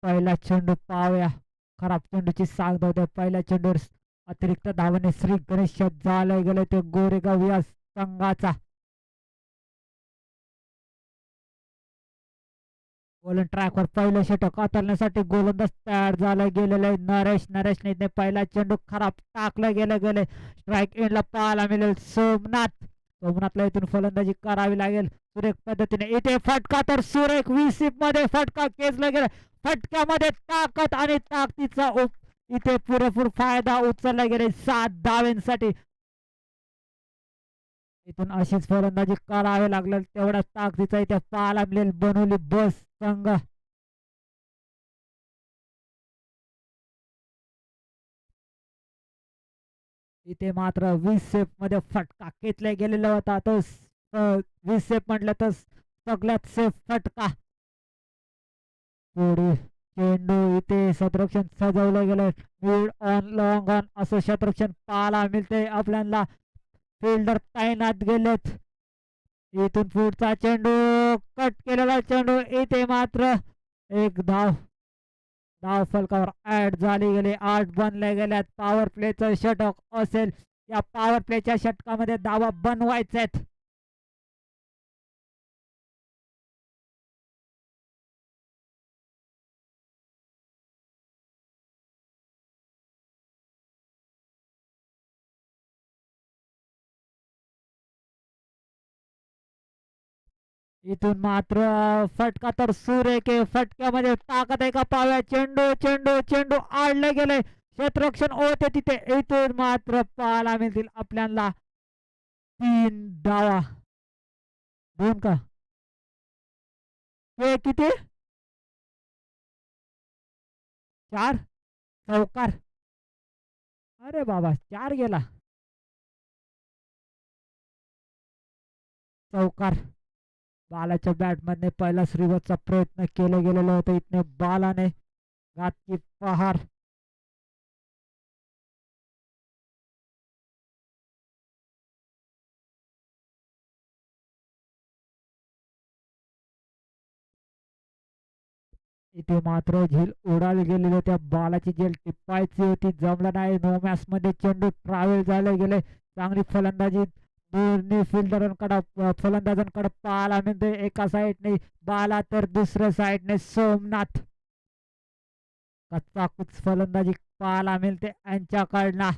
पहिला चेंडू पाहूया. खराब चेंडूची साथ धावते. पहिल्या चेंडूवर अतिरिक्त धावाने श्री गणेश झालं गेलं ते गोरेगाव या संघाचा. गोलन ट्रॅकवर पहिलं षटक हाताळण्यासाठी गोलंदाज तयार झाला गेलेला आहे. नरेशने पहिला चेंडू खराब टाकलं गेलं स्ट्राईक एंडला पाहायला मिळेल सोमनाथला इथून फलंदाजी करावी लागेल सुरेख पद्धतीने. इथे फटका तर सुरेख विसिप मध्ये फटका खेचला गेला. फटक्यामध्ये ताकद आणि ताकदीचा इथे पुरेपूर फायदा उचलला गेले 7 धावांसाठी. इथून अशीच फलंदाजी करावी लागेल तेवढ्या ताकदीचा इथे पाहायला मिळेल बनवली बस संघ. इथे मात्र 20 सेफ मध्ये फटका घेतला गेलेला होता. तो 20 सेफ म्हटलं तर सगळ्यात सेफ फटका. पुढे चेंडू इथे शतरक्षण सजवलं गेलं. मिड ऑन लॉंग ऑन असं शतरक्षण पाहायला मिळते आपल्याला. फिल्डर तैनात गेलेत. इथून पुढचा चेंडू कट केलेला चेंडू इथे मात्र एक धाव फलकावर ऍड झाली गेली. 8 बनले गेल्यात. पॉवर प्लेचं षटक असेल. या पॉवर प्लेच्या षटकामध्ये धावा बनवायच्यात. इथून मात्र फटका तर सुरेख आहे. फटक्यामध्ये ताकद आहे का पाव्या. चेंडू चेंडू चेंडू आडले गेले. क्षेत्ररक्षण होते तिथे. इथून मात्र पाहायला मिळतील आपल्याला 3 धावा. 2 का हे किती 4 चौकार. अरे बाबा 4 गेला चौकार. बालाच्या बॅटमधने पहिला श्रीवतचा प्रयत्न केला गेलेला होता. इथने बालाने घातली पहार. इथे मात्र झेल उडाली गेलेली. त्या बालाची झेल टिपायची होती जमलं नाही. 9 मॅच मध्ये चेंडू ट्रॅव्हल झाले गेले. चांगली फलंदाजी दोन्ही फिल्डरांकडे फलंदाजांकडे पाहायला मिळते. एका साईडने बाला तर दुसऱ्या साईडने सोमनाथ. कच्चाकुच फलंदाजी पाहायला मिळते यांच्याकडनं.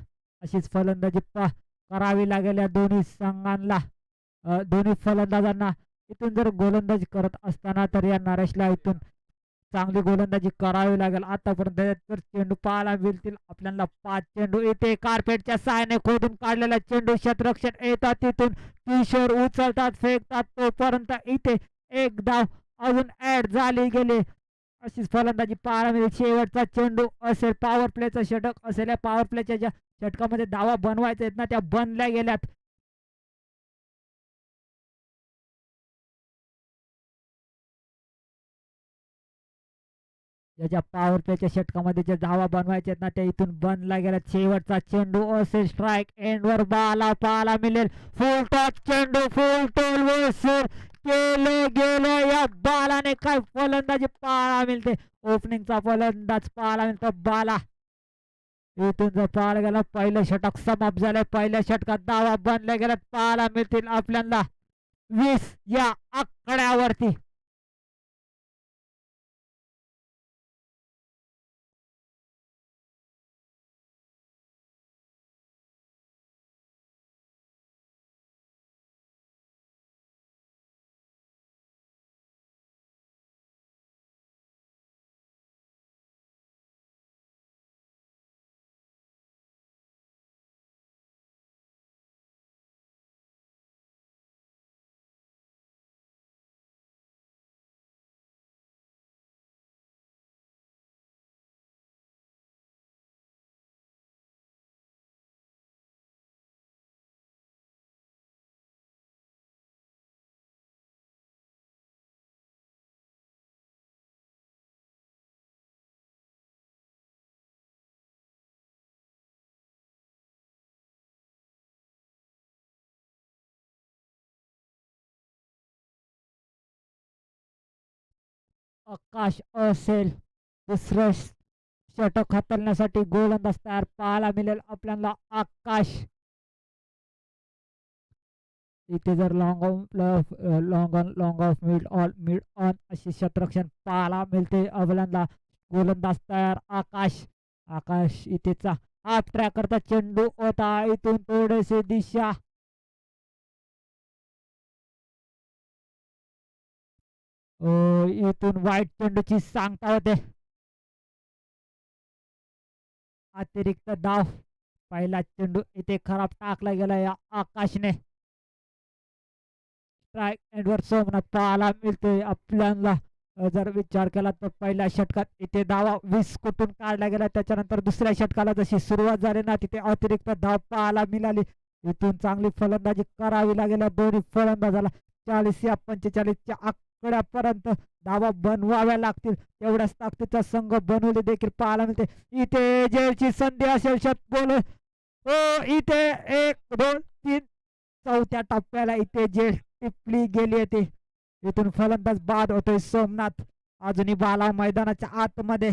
अशीच फलंदाजी करावी लागेल या दोन्ही संघांना दोन्ही फलंदाजांना. इथून जर गोलंदाजी करत असताना तर या नरेशला इथून चांगली गोलंदाजी करावी लागेल. आतापर्यंत जर चेंडू पाहायला मिळतील आपल्याला 5 चेंडू. इथे कार्पेटच्या सहाय्याने खोदून काढलेला चेंडू क्षेत्ररक्षण येतात तिथून किशोर उचलतात फेकतात तोपर्यंत इथे एक धाव अजून ऍड झाली गेली. अशीच फलंदाजी पाहायला मिळेल. शेवटचा चेंडू असेल पॉवर प्लेचं षटक असेल. या पॉवर प्लेच्या ज्या षटकामध्ये धावा बनवायच्या आहेत ना त्या बनल्या गेल्यात. ज्याच्या पॉवर प्लेच्या षटकामध्ये ज्या धावा बनवायच्या आहेत ना त्या इथून बनला गेला. शेवटचा चेंडू असेल स्ट्राईक एंड वर बाला पाहायला मिळेल. फुल टॉप चेंडू फुल टोल वसूल केलं गेलं. या बालाने काय फलंदाजी पाहायला मिळते. ओपनिंगचा फलंदाज पाहायला मिळतो बाला. इथून जर पाहायला गेला पहिलं षटक समाप्त झालं. पहिल्या षटकात धावा बनल्या गेल्यात पाहायला मिळतील आपल्याला 20 या आकड्यावरती. आकाश असेल दुसरं षटक हाताळण्यासाठी गोलंदाज तयार पाहायला मिळेल आपल्याला आकाश. इथे जर long long on long of mid on अशी शतरक्षण पाहायला मिळते आपल्याला. गोलंदाज तयार आकाश. आकाश इथेचा हाफ ट्रॅक करता चेंडू होता इथून थोडेसे दिशा. इथून वाईट चेंडूची सांगता होते. अतिरिक्त धाव. पहिला चेंडू इथे खराब टाकला गेला या आकाशने. स्ट्राईक एंडवर सोमनाथ पाहायला मिळते आपल्याला. जर विचार केला तर पहिल्या षटकात इथे धावा 20 कुठून काढला गेला. त्याच्यानंतर दुसऱ्या षटकाला जशी सुरुवात झाली ना तिथे अतिरिक्त धाव पाहायला मिळाली. इथून चांगली फलंदाजी करावी लागेल दोन्ही फलंदाजाला. 40 या 45च्या आकड्यापर्यंत धावा बनवाव्या लागतील. तेवढ्याच ताकदीचा संघ बनवले देखील पाहायला मिळते. इथे जेलची संधी असेल बोल हो. इथे 1 2 3 चौथ्या टप्प्याला इथे जेल टिपली गेली होती. इथून फलंदाज बाद होतोय सोमनाथ. अजूनही बाला मैदानाच्या आतमध्ये.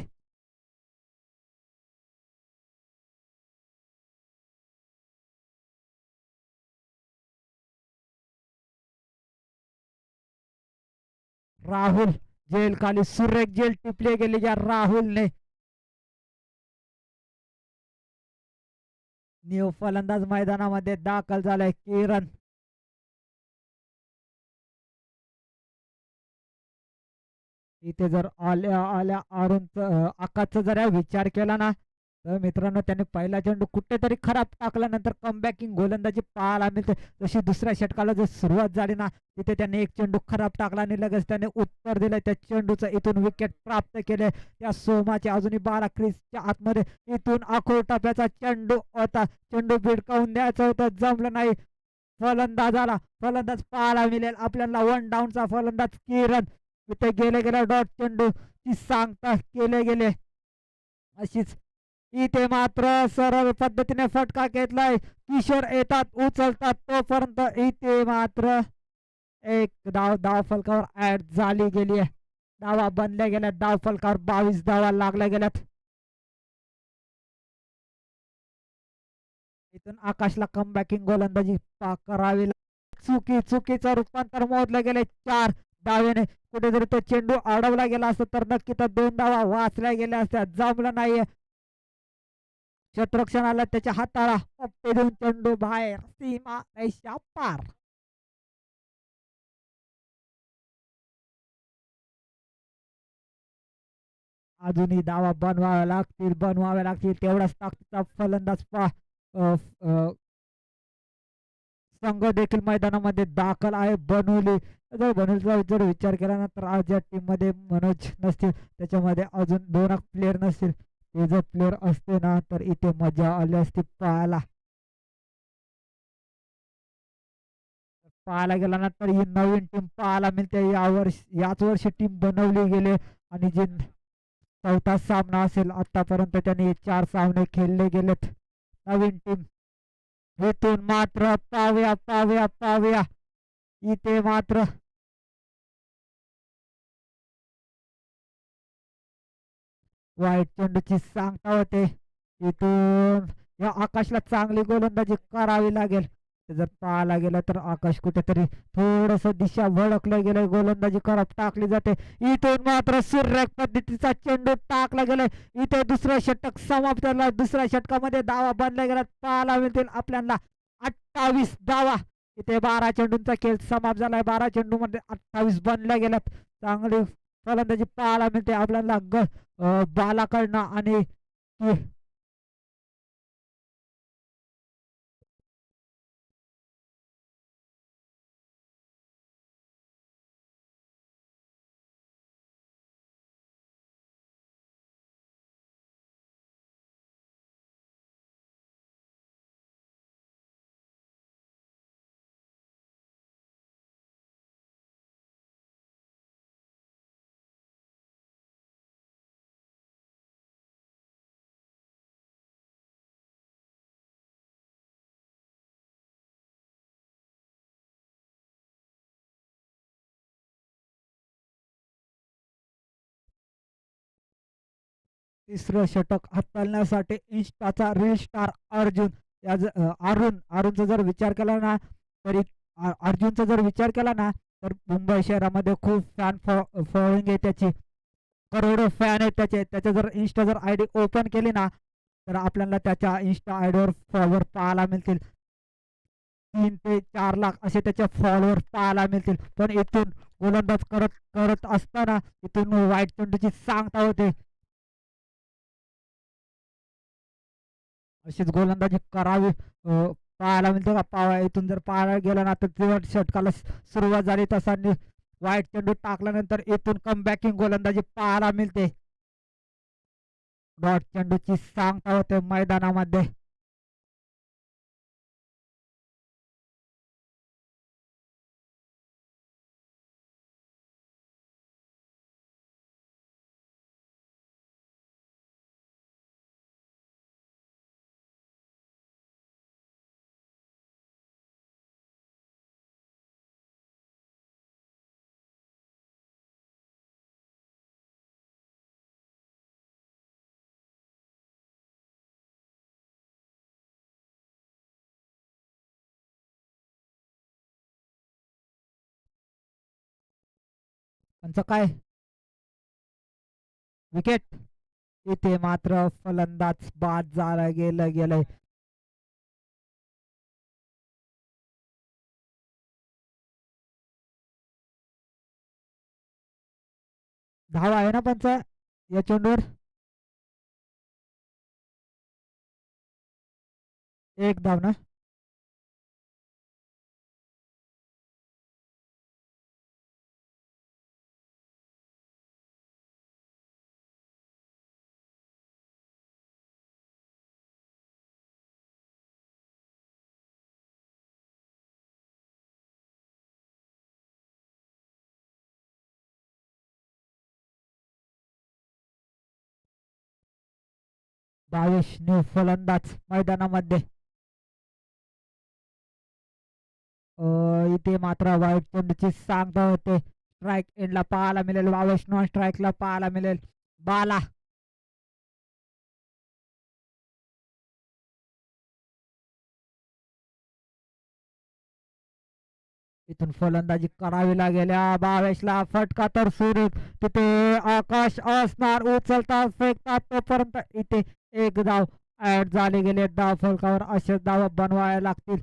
राहुल जेल खाली सुरेख जेल टिपली गेली या राहुलने. न्यू फलंदाज मैदानामध्ये दाखल झालाय किरण. इथे जर आल्या आल्या आकाशचा जर विचार केला ना तर मित्रांनो त्यांनी पहिला चेंडू कुठेतरी खराब टाकल्यानंतर कमबॅकिंग गोलंदाजी पाहायला मिळते. जशी दुसऱ्या षटकाला जर सुरुवात झाली ना तिथे त्यांनी एक चेंडू खराब टाकला आणि लगेच त्याने उत्तर दिलं. त्या चेंडूचं इथून विकेट प्राप्त केले त्या सोमाचे. अजूनही 12 क्रीजच्या आतमध्ये. इथून आखूड टप्प्याचा चेंडू होता. चेंडू भिडकावून द्यायचं होतं जमलं नाही फलंदाजाला. फलंदाज पाहायला मिळेल आपल्याला 1 डाऊनचा फलंदाज किरण. इथे गेले गेले डॉट चेंडू ची सांगता केले गेले. अशीच इथे मात्र सरळ पद्धतीने फटका घेतलाय. किशोर येतात उचलतात तोपर्यंत इथे मात्र एक धाव फलकावर ऍड झाली गेली आहे. धावा बनल्या गेल्या धाव फलकावर 22 धावा लागल्या गेल्यात. इथून आकाशला कमबॅकिंग गोलंदाजी करावी. चुकीचं रूपांतर मोजले गेले 4 धावेने. कुठेतरी तो चेंडू अडवला गेला असता तर नक्की तर 2 धावा वाचल्या गेल्या असत्या. जमलं नाहीये. क्षेत्ररक्षणाला त्याच्या हाताला पप्पे देऊन चेंडू बाहेर सीमा रेषा पार. अजूनही धावा बनवाव्या लागतील तेवढाच ताकदीचा फलंदाज संघ देखील मैदानामध्ये दाखल आहे. बनवली बनवलीचा जर विचार केला ना तर आज या टीम मध्ये मनोज नसतील. त्याच्यामध्ये अजून 2 प्लेयर नसतील. ते जर प्लेयर असते ना तर इथे मजा आली असती पाहायला. पाहायला गेला ना तर ही नवीन टीम पाहायला मिळते. याच वर्षी टीम बनवली गेली आणि जे चौथा सामना असेल आतापर्यंत त्यांनी 4 सामने खेळले गेलेत. नवीन टीम. इथून मात्र पाव्या इथे मात्र वाईट चेंडूची सांगता होते. इथून या आकाशला चांगली गोलंदाजी करावी लागेल. जर पाहायला गेलं तर आकाश कुठेतरी थोडस दिशा भडकलं गेलंय. गोलंदाजी खराब टाकली जाते. इथून मात्र सुरेख पद्धतीचा चेंडू टाकला गेलाय. इथे दुसरं षटक समाप्त झाला. दुसऱ्या षटकामध्ये धावा बनल्या गेल्यात पाहायला मिळतील आपल्याला 28 धावा. इथे 12 चेंडूंचा खेळ समाप्त झालाय. 12 चेंडू मध्ये 28 बनल्या गेल्यात. चांगली फलंदाजी पाहायला मिळते आपल्याला बालाकडनं आणि तिसरं षटक हाताळण्यासाठी इन्स्टाचा रील स्टार अर्जुन अरुणचा जर विचार केला ना तरी अर्जुनचा जर विचार केला ना तर मुंबई शहरामध्ये खूप फॅन फॉलोइंग आहे त्याची, करोडो फॅन आहेत त्याचे जर इन्स्टा जर आय डी ओपन केली ना तर आपल्याला त्याच्या इन्स्टा आयडीवर फॉलोअर पाहायला मिळतील. 3 ते 4 लाख असे त्याचे फॉलोअर पाहायला मिळतील. पण इथून गोलंदाज करत करत असताना इथून वाईट चेंडूची सांगता होते. अशीच गोलंदाजी करावी पाहायला मिळते का पावा. इथून जर पाहायला गेलं ना तर तेवढ षटकाला सुरुवात झाली तसा वाईट चेंडू टाकल्यानंतर इथून कमबॅकिंग गोलंदाजी पाहायला मिळते. डॉट चेंडूची सांगता होते मैदानामध्ये. त्यांचं काय विकेट. इथे मात्र फलंदाज बाद झाला गेलंय. धाव आहे ना पंच या चेंडूवर. एक धाव ना. बावीस न्यू फलंदाज मैदानामध्ये. इथे मात्र वाईट चेंडूची सांगता होते. स्ट्राईक एंडला पाहायला मिळेल. 22 नॉन स्ट्राईकला पाहायला मिळेल. बाला इथून फलंदाजी करावी लागेल. 22ला फटका तर सुरू. तिथे आकाश असणार उचलता फेकतात तोपर्यंत इथे एक धाव ऍड झाले गेले. धाव फलकावर असेच धाव बनवायला लागतील.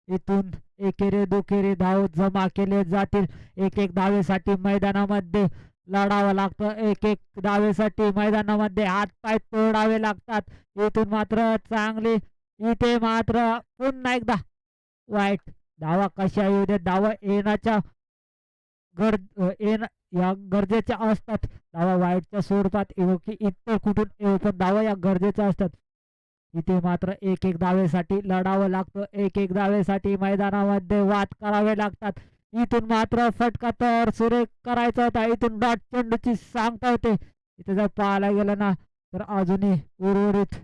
इथून एकेरी दुखेरी धाव जमा केले जातील. एक एक धावेसाठी मैदानामध्ये लढावं लागतं. एक एक धावेसाठी मैदानामध्ये हात पाय तोडावे लागतात. इथून मात्र चांगली इथे मात्र पुन्हा एकदा वाईट धावा कशा येऊ दे धावा येण्याच्या या गरजेच्या असतात. धावा वाईटच्या स्वरूपात येऊ की इतर कुठून येऊ पण धावा या गरजेच्या असतात. इथे मात्र एक एक धावेसाठी लढावं लागतं. एक एक धावेसाठी मैदानामध्ये वाद करावे लागतात. इथून मात्र फटका तर सुरेख करायचा होता. इथून डॉट चेंडूची सांगता होते. इथे जर पाहायला गेलं ना तर अजूनही उर्वरित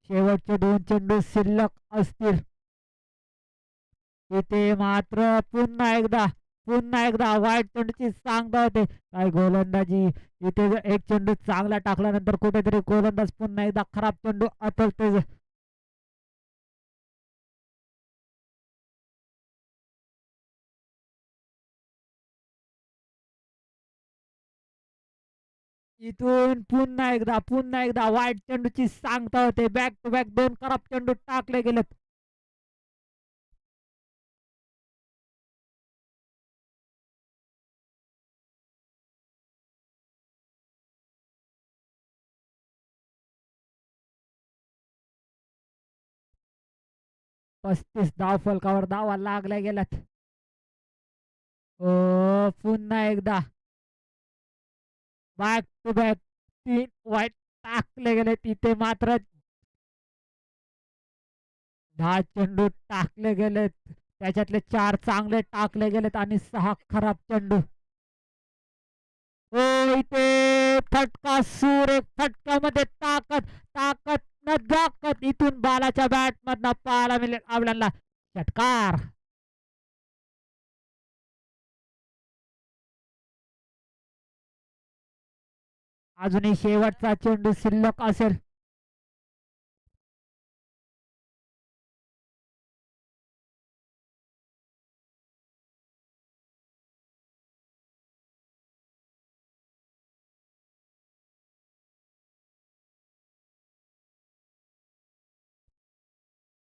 शेवटचे 2 चेंडू शिल्लक असतील. इथे मात्र पुन्हा एकदा वाईट चेंडूची सांगता होते. काय गोलंदाजी इथे एक चेंडू चांगला टाकल्यानंतर कुठेतरी गोलंदाज पुन्हा एकदा खराब चेंडू अतलते. इथून पुन्हा एकदा वाईट चेंडूची सांगता होते. बॅक टू बॅक 2 खराब चेंडू टाकले गेलेत. पस्तीस धाव फलकावर धावा लागल्या गेल्यात. पुन्हा एकदा बॅक टू बॅक 3 वाईट टाकले गेले. तिथे मात्र 10 चेंडू टाकले गेलेत. त्याच्यातले 4 चांगले टाकले गेलेत आणि 6 खराब चेंडू. इथे फटका सुरेख फटक्यामध्ये ताकद ताकद नजाकत इथून बालाच्या बॅट मधनं पाहायला मिळेल आपल्याला षटकार. अजूनही शेवटचा चेंडू शिल्लक असेल.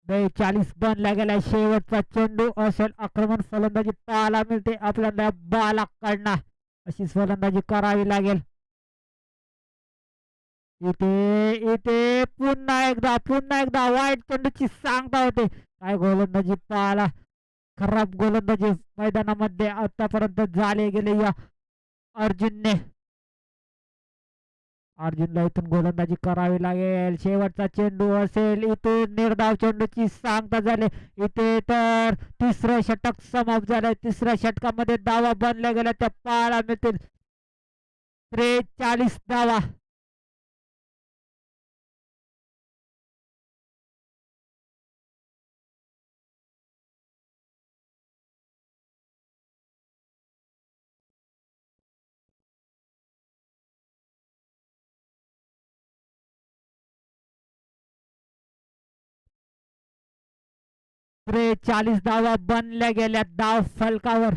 बेचाळीस बनला गेला. शेवटचा चेंडू असेल. आक्रमण फलंदाजी पाहायला मिळते आपल्याला बालाकडनं. अशीच फलंदाजी करावी लागेल. इथे इथे पुन्हा एकदा वाईट चेंडूची सांगता होते. काय गोलंदाजी पाहायला. खराब गोलंदाजी मैदानामध्ये आतापर्यंत झाले गेले या अर्जुनने. अर्जुनला इथून गोलंदाजी करावी लागेल. शेवटचा चेंडू असेल. इथून निर्धाव चेंडूची सांगता झाले. इथे तर तिसरं षटक समाप्त झालंय. तिसऱ्या षटकामध्ये धावा बनल्या गेल्या त्या पाहायला मिळतील. 43 धावा. 43 धावा बनल्या गेल्या धाव फलकावर.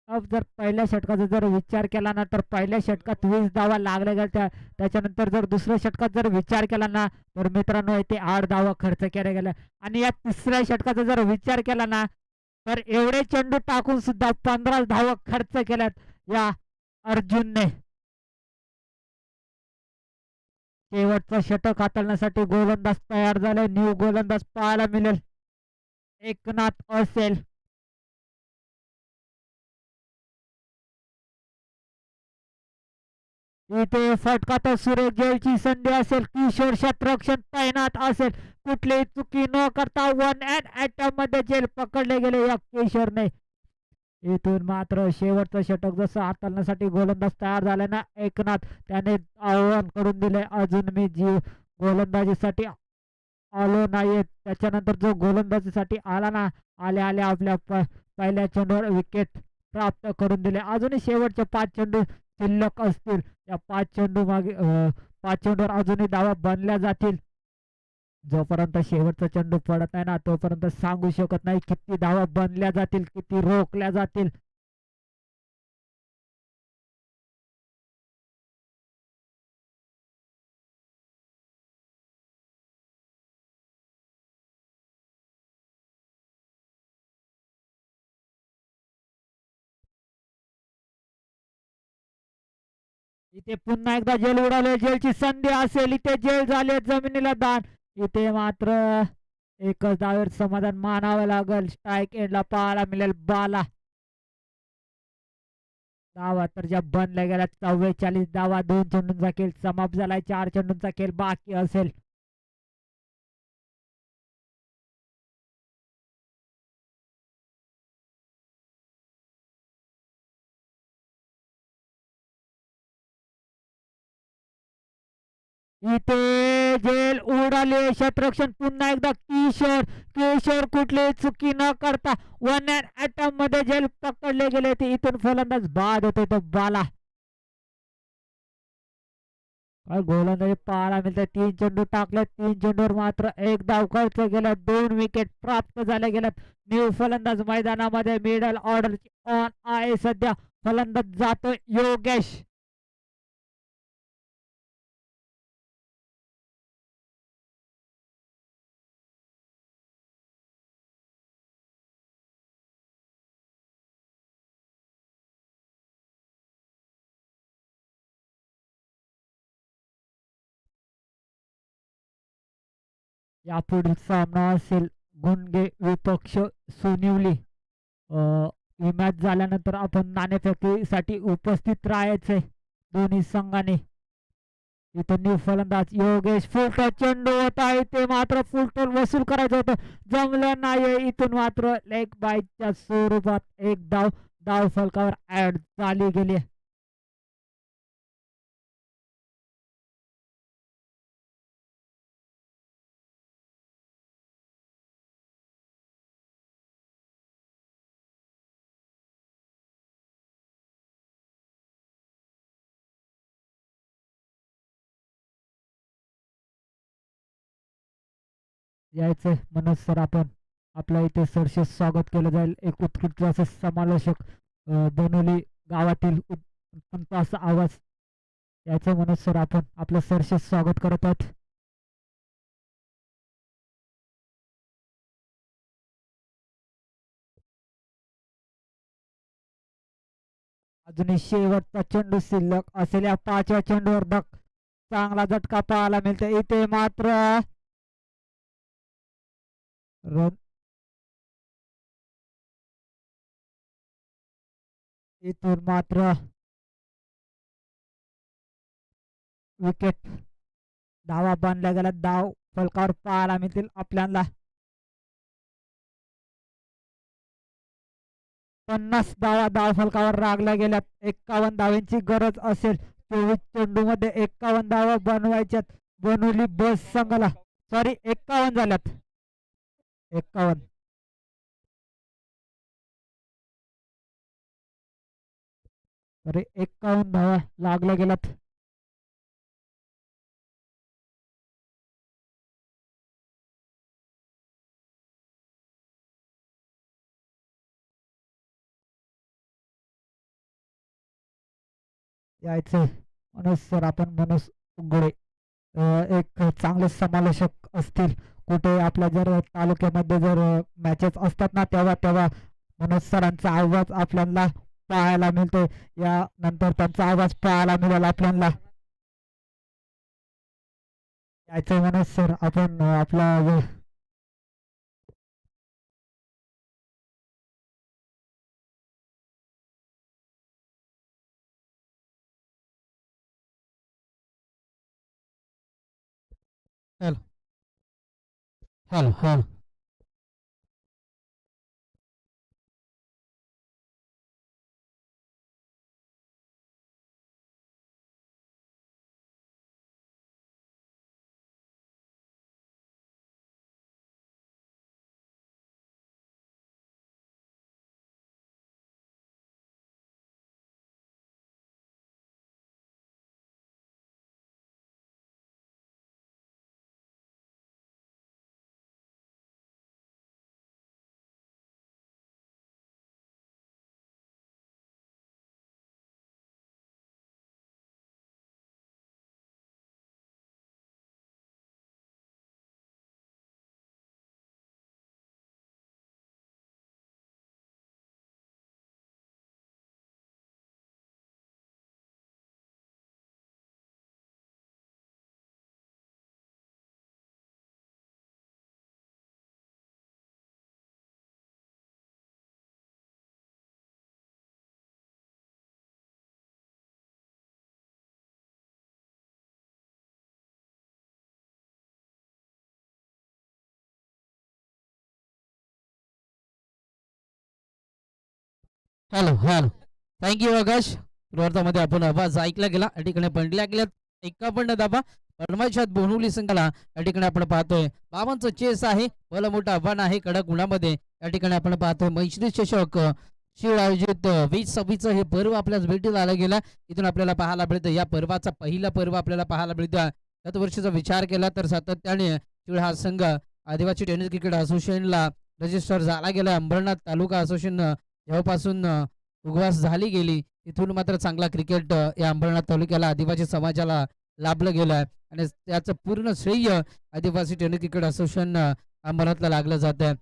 अब जर पहिल्या षटकाचा जर विचार केला ना तर पहिल्या षटकात 20 धावा लागल्या गेल्या. त्याच्यानंतर जर दुसऱ्या षटकात जर विचार केला ना तर मित्रांनो इथे 8 धावा खर्च केल्या गेल्या. आणि या तिसऱ्या षटकाचा जर विचार केला ना तर एवढे चेंडू टाकून सुद्धा 15 धावा खर्च केल्यात या अर्जुनने. शेवटचं षटक हाताळण्यासाठी गोलंदाज तयार झाले. न्यू गोलंदाज पाहायला मिळेल. एकनाथ असेल. इथे फटका तर सुरेश जैलची संधी असेल. किशोर क्षेत्ररक्षण तैनात असेल. कुठलीही चुकी न करता 1 अँड अटॅम्प मध्ये जेल पकडले गेले या किशोरने. इथून मात्र शेवटचं षटक जसं हाताळण्यासाठी गोलंदाज तयार झाला ना एकनाथ त्याने आव्हान करून दिले. अजून मी जीव गोलंदाजीसाठी आलो नाहीये. त्याच्यानंतर जो गोलंदाजीसाठी आला ना आले आले आपल्या पहिल्या चेंडूवर विकेट प्राप्त करून दिले. अजूनही शेवटचे 5 चेंडू शिल्लक असतील. या 5 चेंडूवर अजूनही धावा बनल्या जातील. जोपर्यंत शेवटचा चेंडू पडत नाही ना तोपर्यंत सांगू शकत नाही किती धावा बनल्या जातील किती रोखल्या जातील. इथे पुन्हा एकदा जेल उडाले. जेलची संधी असेल. इथे जेल झाले जमिनीला दान. इथे मात्र एकच धावेर समाधान मानावं लागेल. स्ट्राईक एंडला पाहायला मिळेल बाला. धावा तर ज्या बनल्या गेल्या 44 धावा. 2 चेंडूंचा खेळ समाप्त झालाय. 4 चेंडूंचा खेळ बाकी असेल. इथे जेल उडाले. क्षेत्ररक्षण पुन्हा एकदा किशोर. किशोर कुठली चुकी न करता 1 अँड अटॅम्प मध्ये जेल पकडले गेले. ते इथून फलंदाज बाद होते तो बाला. काय गोलंदाजी पाहायला मिळते. 3 चेंडू टाकले. 3 चेंडूवर मात्र एक धाव खर्च गेला. 2 विकेट प्राप्त झाल्या गेल्यात. न्यू फलंदाज मैदानामध्ये मिडल ऑर्डर ऑन आहे सध्या. फलंदाज जातो योगेश. यापुढील सामना असेल गुणगे विपक्ष सोनिवली. ही मॅच झाल्यानंतर आपण नाणेफेकीसाठी उपस्थित राहायचंय दोन्ही संघाने. इथं न्यू फलंदाज योगेश. फुलटॉस चेंडू होता. इथे मात्र फुलटॉस वसूल करायचं होतं जमलं नाही. इथून मात्र लेग बायच्या स्वरूपात एक धाव धाव फलकावर ऍड झाली गेली. यायचं मनोज सर आपण आपल्या इथे सरसे स्वागत केलं जाईल. एक उत्कृष्ट असे समालोचक बनवली गावातील उत्तम असा आवाज यायचं मनोज सर आपण आपलं सरसे स्वागत करत आहोत. अजूनही शेवटचा चेंडू शिल्लक असलेल्या 5व्या चेंडूवर चांगला झटका पाहायला मिळतो. इथे मात्र रन इथून मात्र विकेट धावा बांधल्या गेल्या. धाव फलकावर पाहायला मिळतील आपल्याला. 50 धावा धाव फलकावर लागल्या गेल्यात. 51 धावांची गरज असेल. 24 चेंडू मध्ये 51 धावा बनवायच्यात. बनवली बस संघाला. सॉरी 51 झाल्यात. 51 अरे 51 धावा लागल्या गेल्यात. यायचे मनोज सर आपण मनोज उघडे एक चांगले समालोचक असतील. कुठे आपल्या जर तालुक्यामध्ये जर मॅचेस असतात ना तेव्हा तेव्हा मनोज सरांचा आवाज आपल्याला पाहायला मिळतो. या नंतर त्यांचा आवाज पाहायला मिळेल आपल्याला. यायचं मनोज सर आपण आपला hello hello hello hello hello thank you Akash. प्रवर्तामध्ये आपण आवाज ऐकला गेला. या ठिकाणी बनल्या गेल्यात 51 धावा परमाशात बोनवली संघाला. या ठिकाणी आपण पाहतोय बाबांचं चेस आहे. भलं मोठं आव्हान आहे कडक उन्हामध्ये. या ठिकाणी आपण पाहतोय मैत्री चषक शिळ आयोजित 2026 हे पर्व आपल्याला भेटीला आलं गेला. इथून आपल्याला पाहायला मिळतं या पर्वाचा पहिला पर्व आपल्याला पाहायला मिळतं. गत वर्षीचा विचार केला तर सातत्याने शिळ हा संघ आदिवासी टेनिस क्रिकेट असोसिएशनला रजिस्टर झाला गेला. अंबरनाथ तालुका असोसिएशन जेव्हापासून उगवास झाली गेली तिथून मात्र चांगला क्रिकेट या अंबरनाथ तालुक्याला आदिवासी समाजाला लाभलं गेलं आहे. आणि त्याचं पूर्ण श्रेय आदिवासी टेनिस क्रिकेट असोसिएशन अंबरनाथला लागलं जात आहे.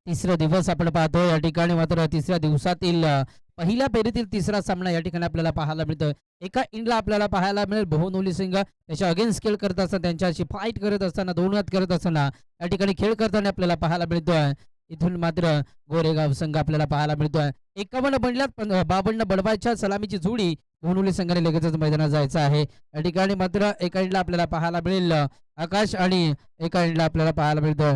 तिसरा दिवस आपण पाहतोय. या ठिकाणी मात्र तिसऱ्या दिवसातील पहिल्या फेरीतील तिसरा सामना या ठिकाणी आपल्याला पाहायला मिळतोय. एका इंडला आपल्याला पाहायला मिळेल बहुनोली सिंग त्याच्या अगेन्स्ट खेळ करत असताना त्यांच्याशी फाईट करत असताना दोन हात करत असताना या ठिकाणी खेळ करताना आपल्याला पाहायला मिळतोय. इथून मात्र गोरेगाव संघ आपल्याला पाहायला मिळतोय. 51 बनल्यात 52 बडवायच्या सलामीची जोडी बहुनोली संघाने लगेचच मैदानात जायचं आहे. या ठिकाणी मात्र एका इंडला आपल्याला पाहायला मिळेल आकाश आणि एका इंडला आपल्याला पाहायला मिळतोय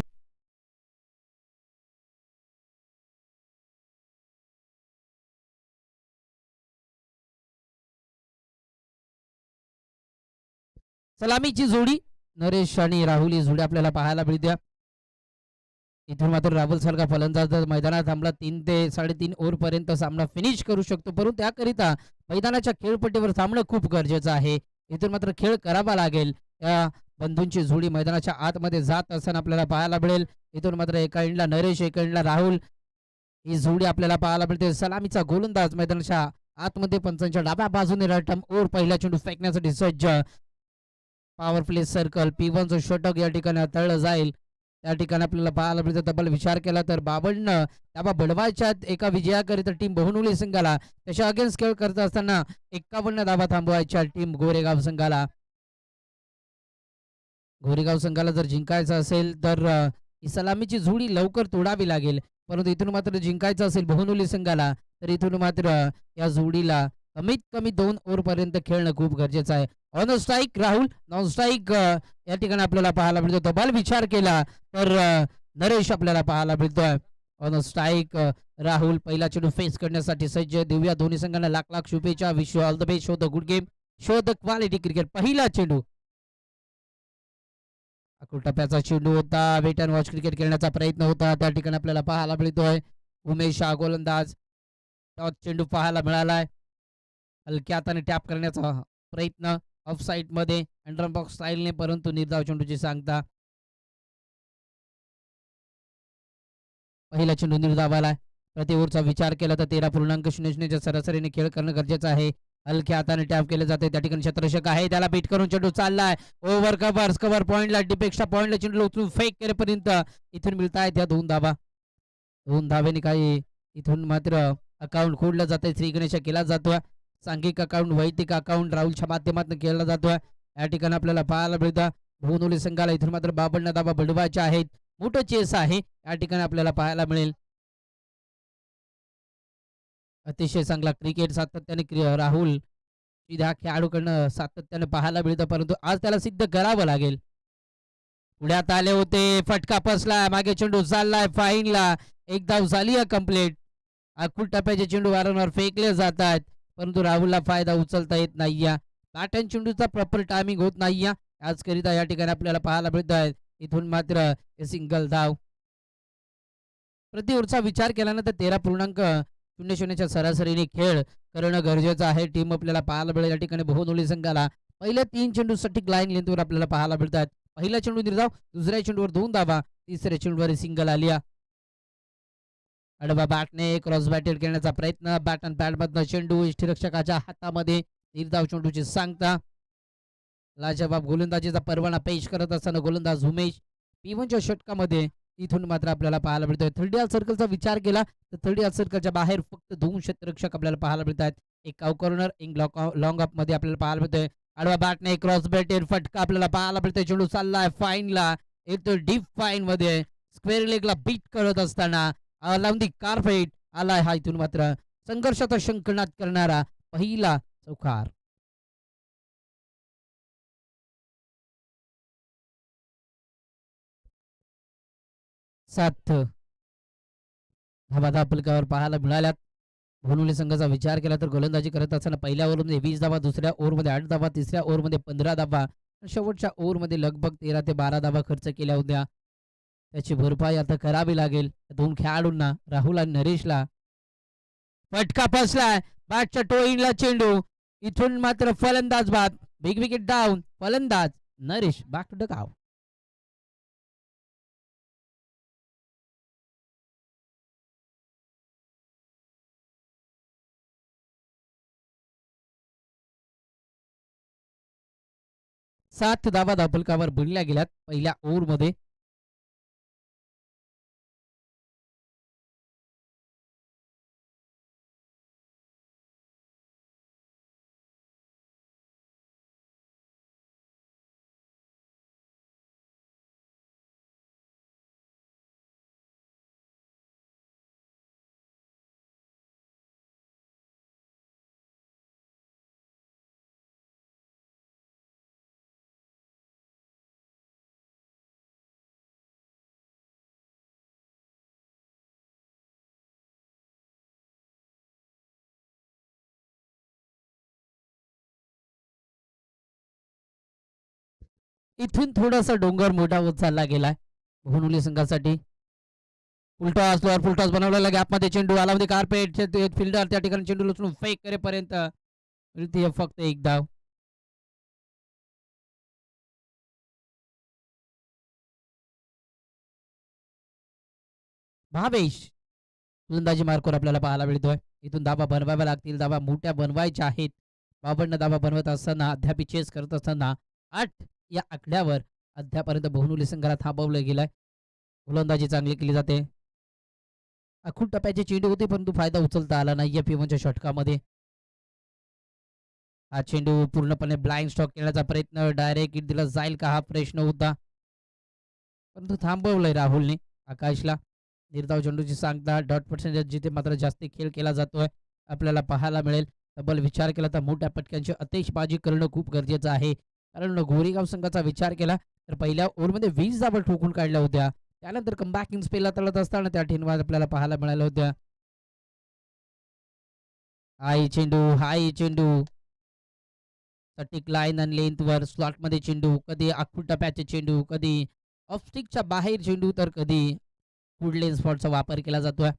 सलामीची जोडी. नरेश आणि राहुल ही जोडी आपल्याला पाहायला मिळते. इथून मात्र राहुल सारखा फलंदाज मैदानात थांबला 3 ते 3.5 ओव्हर पर्यंत सामना फिनिश करू शकतो. परंतु त्याकरिता मैदानाच्या खेळपट्टीवर थांबणं खूप गरजेचं आहे. इथून मात्र खेळ करावा लागेल. या बंधूंची जोडी मैदानाच्या आतमध्ये जात असताना आपल्याला पाहायला मिळेल. इथून मात्र एका एंडला नरेश, एका एंडला राहुल ही जोडी आपल्याला पाहायला मिळते. सलामीचा गोलंदाज मैदानाच्या आतमध्ये पंचांच्या डाव्या बाजूने रटम ओर पहिला चेंडू फेकण्यासाठी सज्ज. पॉवर प्ले सर्कल P1चं षटक या ठिकाणी हाताळलं जाईल. त्या ठिकाणी आपल्याला पाहायला मिळतं. तब्बल विचार केला तर 52 डाबा बडवायच्या एका विजयाकरिता टीम बहुनुली संघाला त्याच्या अगेन्स्ट खेळ करत असताना 51 धाबा थांबवायच्या टीम गोरेगाव संघाला. गोरेगाव संघाला जर जिंकायचं असेल तर ही सलामीची जोडी लवकर तोडावी लागेल. परंतु इथून मात्र जिंकायचं असेल बहुनुली संघाला तर इथून मात्र या जोडीला कमीत कमी 2 ओव्हरपर्यंत खेळणं खूप गरजेचं आहे. On strike Rahul, non strike या ठिकाणी आपल्याला पाहायला मिळतो. तब्बल विचार केला तर नरेश आपल्याला पाहायला मिळतोय. ऑन स्ट्राईक राहुल पहिला चेंडू फेस करण्यासाठी सज्ज. देऊया दोन्ही संघांना लाख लाख शुभेच्छा. Wish you all the best. Show the good game, show the quality cricket. पहिला चेंडू टप्प्याचा चेंडू होता. वेट अँड वॉच क्रिकेट खेळण्याचा प्रयत्न होता. त्या ठिकाणी आपल्याला पाहायला मिळतोय उमेश हा गोलंदाज. टॉस चेंडू पाहायला मिळालाय. हलक्या हाताने टॅप करण्याचा प्रयत्न ऑफ साईड मध्ये अंडर बॉक्स स्टाईलने, परंतु निर्धाव चेंडूची सांगता. पहिला चेंडू निर्धावाला. प्रति ओव्हरचा विचार केला तर 13.00च्या सरासरीने खेळ करणं गरजेचं आहे. हलक्या हाताने टॅप केले जाते. त्या ठिकाणी क्षेत्ररक्षक आहे, त्याला बीट करून चेंडू चाललाय. ओव्हर कव्हर पॉईंटला डीपेक्षा पॉईंटला चेंडू उचलून फेक करेपर्यंत इथून मिळत आहेत या 2 धाबा. 2 धाब्याने काही इथून मात्र अकाउंट खोडलं जाते. श्री गणेश केला जातोय. सांघिक अकाउंट, वैयक्तिक अकाउंट राहुलच्या माध्यमातून केला जातोय. या ठिकाणी आपल्याला पाहायला मिळतं बहुनुली संघाला इथून मात्र 52 धाबा बडवायच्या आहेत. मोठं चेस आहे या ठिकाणी आपल्याला पाहायला मिळेल. अतिशय चांगला क्रिकेट सातत्याने राहुल ह्या खेळाडूकडनं सातत्याने पाहायला मिळतं, परंतु आज त्याला सिद्ध करावं लागेल. पुढ्यात आले होते, फटका फसला, मागे चेंडू चाललाय फाईनला. एक धाव झाली कंप्लीट. आखूड टप्प्याचे चेंडू वारंवार फेकले जात आहेत, परंतु राहुलला फायदा उचलता येत नाहीये. बॅट अँड चेंडूचा प्रॉपर टायमिंग होत नाहीये. याचकरिता या ठिकाणी आपल्याला पाहायला मिळत आहे इथून मात्र सिंगल धाव. प्रति ओव्हरचा विचार केल्यानंतर 13.00च्या सरासरीने खेळ करणं गरजेचं आहे. टीम आपल्याला पाहायला मिळेल या ठिकाणी बहुनुली संघाला पहिल्या 3 चेंडू सटीक लाईन लेंथवर आपल्याला पाहायला मिळतात. पहिला चेंडू निर्धाव, दुसऱ्या चेंडूवर 2 धावा, तिसऱ्या चेंडूवर सिंगल आलिया. अडवा बॅटने क्रॉस बॅटेड करण्याचा प्रयत्न. बॅट अँड पॅड मधनं चेंडू यष्टीरक्षकाच्या हातामध्ये. निर्धाव चेंडूची सांगता. लाजवाब गोलंदाजीचा परवाना पेश करत असताना गोलंदाज उमेश P1च्या षटकामध्ये इथून मात्र आपल्याला पाहायला मिळतोय. थर्ड ऑल सर्कलचा विचार केला तर थर्ड ऑल सर्कलच्या बाहेर फक्त 2 क्षेत्ररक्षक आपल्याला पाहायला मिळतात. एक काव कॉर्नर, एक लॉंग अप मध्ये आपल्याला पाहायला मिळतोय. आडवा बॅटने क्रॉस बॅटेड फटका आपल्याला पाहायला मिळतोय. चेंडू चाललाय फाईनला. येतो डीप फाईन मध्ये. स्क्वेअर लेगला बीट करत असताना लावून कारपेट आलाय. हा इथून मात्र संघर्षाचा शंखनाद करणारा पहिला चौकार. सात धाबा फलकावर पाहायला मिळाल्यात. बहुनुली संघाचा विचार केला तर गोलंदाजी करत असताना पहिल्या ओव्हरमध्ये 20 धाबा, दुसऱ्या ओव्हरमध्ये 8 धाबा, तिसऱ्या ओव्हरमध्ये 15 धाबा, शेवटच्या ओव्हरमध्ये लगभग 13 ते 12 धाबा खर्च केल्या होत्या. त्याची भरपाई आता करावी लागेल 2 खेळाडूंना, राहुल आणि नरेशला. फटका फसलाय. बॅटच्या टोईनला चेंडू. इथून मात्र फलंदाज बाद. Big wicket down. फलंदाज नरेश बॅक टू द गाव. सात धाबा धापलकावर बनल्या गेल्यात पहिल्या ओव्हरमध्ये. इथून थोडासा डोंगर मोठा होत चालला गेलाय बहुनुली संघासाठी. फुलटॉस लोअर फुलटॉस बनवलेला गॅपमध्ये चेंडू आला कारपेट फिल्डर त्या ठिकाणी चेंडू उचलून फेक करेपर्यंत मिळते फक्त एक धाव. भावेश फलंदाजी मार्कवर आपल्याला पाहायला मिळतोय. इथून धाबा बनवाव्या लागतील, धाबा मोठ्या बनवायच्या आहेत. बाबांना धाबा बनवत असताना अद्याप चेस करत असताना 8 या आकड्यावर अद्यापर्यंत बहुनुली संघाला थांबवलं गेलंय. गोलंदाजी चांगली केली जाते. आखूड टप्प्याचे चेंडू होते परंतु फायदा उचलता आला नाही या P1च्या षटकामध्ये. हा चेंडू पूर्णपणे ब्लाइंड स्टॉक करण्याचा प्रयत्न, डायरेक्ट हिट दिला जाईल का हा प्रश्न होता, परंतु थांबवलंय राहुलने आकाशला. निर्धाव चेंडूची सांगता डॉट पर्सेंटेज जिथे मात्र जास्ती खेळ केला जातोय आपल्याला पाहायला मिळेल. तब्बल विचार केला तर मोठ्या पटक्यांची आतिषबाजी करणं खूप गरजेचं आहे. कारण गोरेगाव संघाचा विचार केला तर पहिल्या ओव्हरमध्ये 20 धावा ठोकून काढल्या होत्या. त्यानंतर कमबॅक स्पेलला तळत असताना त्या ठिणवाद आपल्याला पाहायला मिळाल्या होत्या. हाय चेंडू सटीक लाईन आणि लेंथवर स्लॉटमध्ये चेंडू, कधी आखूड टप्प्याचे चेंडू, कधी ऑफस्टिकच्या बाहेर चेंडू, तर कधी फूड लेन स्पॉटचा वापर केला जातोय.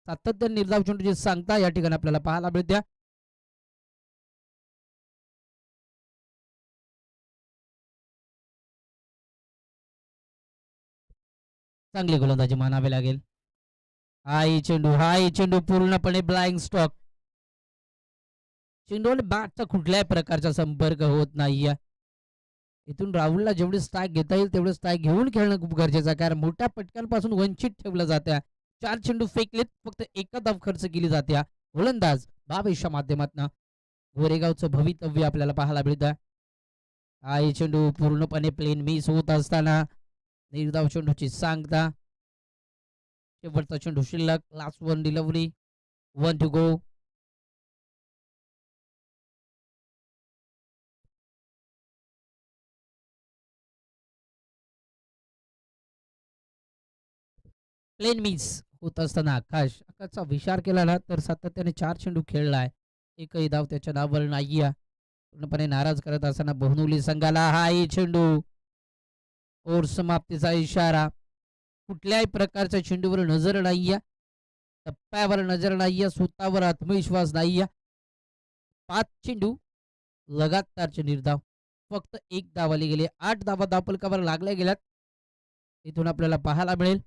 सातत्य निर्धाव चेंडूची सांगता या ठिकाणी आपल्याला पाहायला मिळते. चांगली गोलंदाजी मानावी लागेल. हाय चेंडू पूर्णपणे ब्लाइंड स्टॉक. चेंडूला बॅटचा कुठल्याही प्रकारचा संपर्क होत नाहीये. इथून राहुलला जेवढे स्ट्राईक घेता येईल तेवढे स्ट्राईक घेऊन खेळणं खूप गरजेचं आहे, कारण मोठ्या पटकांपासून वंचित ठेवलं जात्या. 4 चेंडू फेकलेत, फक्त एका धाव खर्च केली जात्या. गोलंदाज भावेशच्या माध्यमातून गोरेगावचं भवितव्य आपल्याला पाहायला मिळतं. चेंडू पूर्णपणे प्लेन मिस होत असताना निर्धाव चेंडूची सांगता. शेवटचा चेंडू शिल्लक, last one delivery, 1 to go. Plane miss होत असताना आकाशचा विचार केला ना तर सातत्याने 4 चेंडू खेळलाय, एकही धाव त्याच्या नावावर नाही. पूर्णपणे नाराज करत असताना बहुनुली संघाला हाय चेंडू, ओव्हर समाप्तीचा इशारा. कुठल्याही प्रकारच्या चेंडूवर नजर नाहीये, टप्प्यावर नजर नाहीये, स्वतःवर आत्मविश्वास नाहीये. 5 चेंडू लगातारचे निर्धाव, फक्त एक धाव आली गेली. 8 धावा धावफलकावर लागल्या गेल्यात. इथून आपल्याला पाहायला मिळेल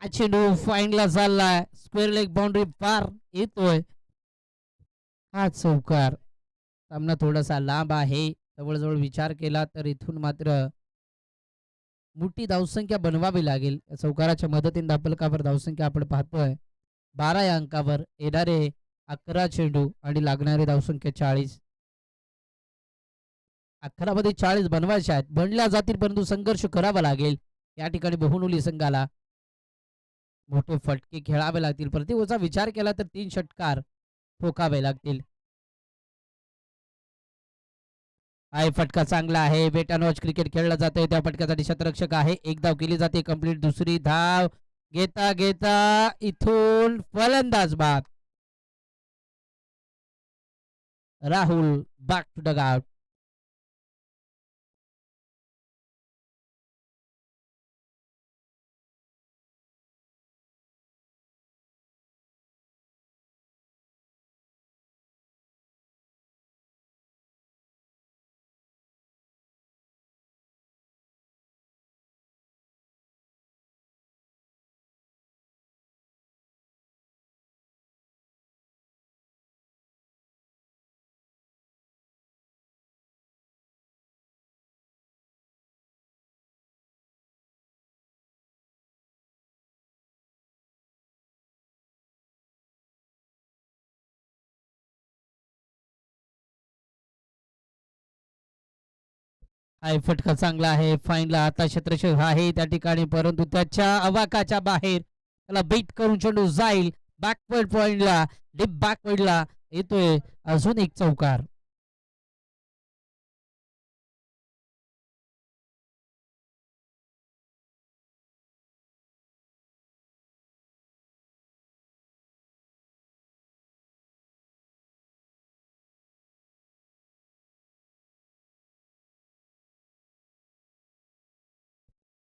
हा चेंडू फाईनला चाललाय, स्क्वेअर लेग बाउंड्री पार येतोय. हा चौकार सामना थोडासा लांब आहे. जवळजवळ विचार केला तर इथून मात्र मोठी धावसंख्या बनवावी लागेल. चौकाराच्या मदतीने धावफलकावर धावसंख्या आपण पाहतोय 12 या अंकावर, येणारे 11 चेंडू आणि लागणारे धावसंख्या 40. 11 मध्ये 40 बनवायच्या आहेत, बनल्या जातील परंतु संघर्ष करावा लागेल. या ठिकाणी बहुनुली संघाला मोठे फटके खेळावे लागतील. प्रतिओचा विचार केला तर 3 षटकार ठोकावे लागतील. फटका चांगला आहे. वेट अँड वॉच क्रिकेट खेळला जातोय. त्या फटक्यासाठी शतरक्षक आहे. एक धाव केली जाते कंप्लीट. दुसरी धाव घेता घेता इथून फलंदाज बाद. Rahul back to the out. High फटका चांगला आहे. फाईनला आता क्षेत्ररक्षक आहे त्या ठिकाणी, परंतु त्याच्या अवाकाच्या बाहेर त्याला बीट करून चेंडू जाईल बॅकवर्ड पॉइंटला, डीप बॅकवर्डला येतोय. अजून एक चौकार.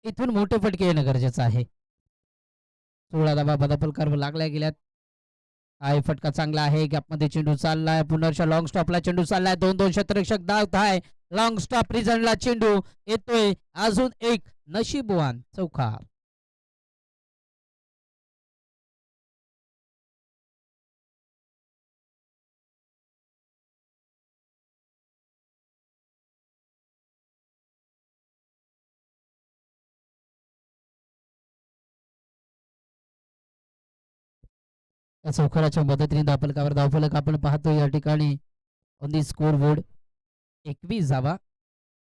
इथून मोठे फटके येणं गरजेचं आहे. 16 धावा बदापलकर लागल्या गेल्यात. हाय फटका चांगला आहे. गॅपमध्ये चेंडू चाललाय. पुनर्च्या लॉंग स्टॉपला चेंडू चाललाय. 2-2 क्षेत्ररक्षक धावत आहे. लॉंग स्टॉप रिझनला चेंडू येतोय. अजून एक नशीबवान चौकार. या चौकाराच्या मदतीने धावफलकावर धावफलक आपण पाहतो या ठिकाणी ऑन दी स्कोर बोर्ड 21 धावा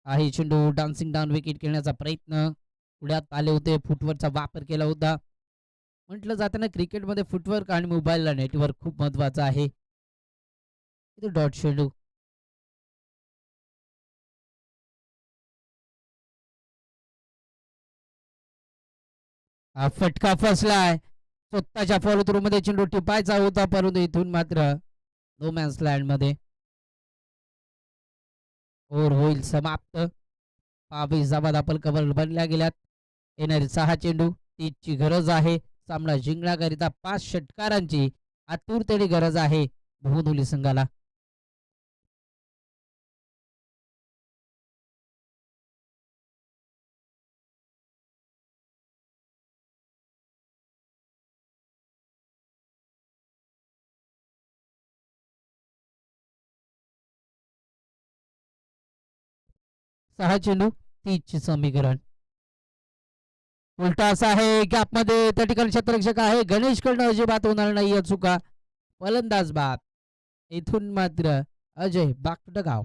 आहे. चेंडू डान्सिंग डाऊन विकेट खेळण्याचा प्रयत्न पुढ्यात आले होते. फुटवर्कचा वापर केला होता. म्हटलं जाताना क्रिकेटमध्ये फुटवर्क आणि मोबाईलला नेटवर्क खूप महत्वाचं आहे. इथे डॉट चेंडू हा फटका फसलाय. स्वतःच्या फॉलो थ्रू मध्ये चेंडू टिपायचा होता, परंतु इथून मात्र नो मॅन्स लँड मध्ये ओव्हर होईल समाप्त. 22 धावा धावफलकावर बनल्या गेल्यात. येणारे 6 चेंडू 30 ची गरज आहे. सामना जिंकण्याकरिता 5 षटकारांची आतुरतेने गरज आहे बहुधुली संघाला. सहा चेंडू 30 चे समीकरण. उलटा असा आहे गॅपमध्ये त्या ठिकाणी क्षेत्ररक्षक आहे. गणेश कडनं अजिबात होणार नाही या चुका. फलंदाज बाद. इथून मात्र अजय बॅक टू द गाव.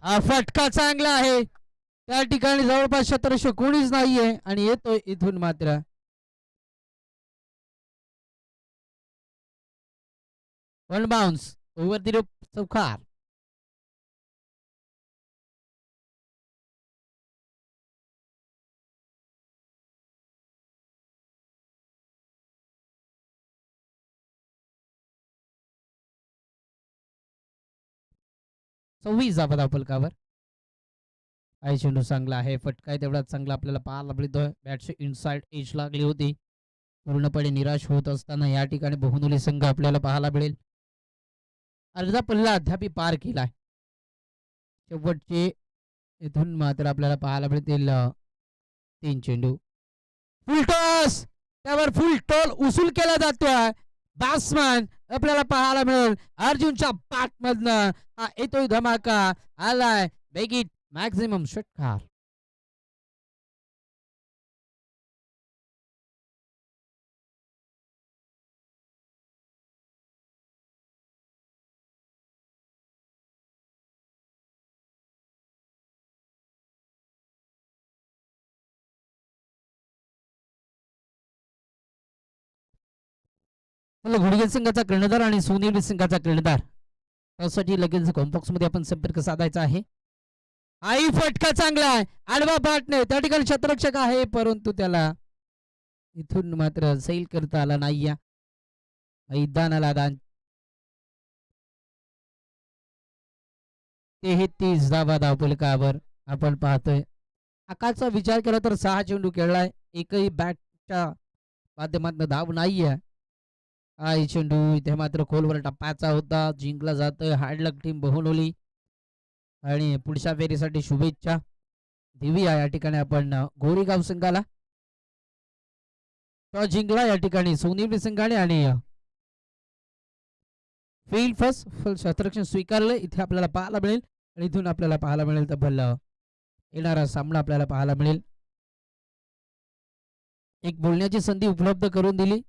हा फटका चांगला आहे. त्या ठिकाणी जवळपास क्षेत्ररक्षक कोणीच नाहीये आणि येतोय इथून मात्र वन बाउन्स ओव्हर दी रूप चौकार. सव्वीस धावा धावफलकावर. आय चेंडू चांगला आहे. फटका तेवढा चांगला आपल्याला पाहायला मिळतोय. बॅटची इनसाइड एज लागली होती. पूर्णपणे निराश होत असताना या ठिकाणी बहुनुली संघ आपल्याला पाहायला मिळेल. अर्धा पल्ला अद्याप पार केलाय. शेवटचे इथून मात्र आपल्याला पाहायला मिळतील 3 चेंडू. फुल टॉस त्यावर फुल टॉल उसूल केला जातोय. बॅट्समॅन आपल्याला पाहायला मिळेल अर्जुनच्या बॅट मधनं हा येतोय धमाका. आलाय बेगीट मॅक्झिमम षटकार. घोडगे संघाचा कर्णधार आणि सोनेरी संघाचा कर्णधार त्यासाठी लगेच कॉम्पॉक्स मध्ये आपण संपर्क साधायचा आहे. आई फटका चांगला आहे. आडवा बाटने त्या ठिकाणी क्षेत्ररक्षक आहे, परंतु त्याला इथून मात्र सैल करता आला नाही. या मैदानाला दान 33 धावा धावफलकावर आपण पाहतोय. आकाशचा विचार केला तर 6 चेंडू खेळलाय. एकही बॅटच्या माध्यमातून धाव नाहीये. हा चेंडू इथे मात्र खोलवर टप्प्याचा होता. जिंकला जातोय हार्ड लक टीम बहुनोली आणि पुढच्या फेरीसाठी शुभेच्छा. देऊया या ठिकाणी आपण गोरेगाव संघाला. टॉस जिंकला या ठिकाणी सोनिवली संघाने आणि फील्ड फर्स्ट क्षेत्ररक्षण स्वीकारलं. इथे आपल्याला पाहायला मिळेल आणि इथून आपल्याला पाहायला मिळेल तब्बल येणारा सामना आपल्याला पाहायला मिळेल. एक बोलण्याची संधी उपलब्ध करून दिली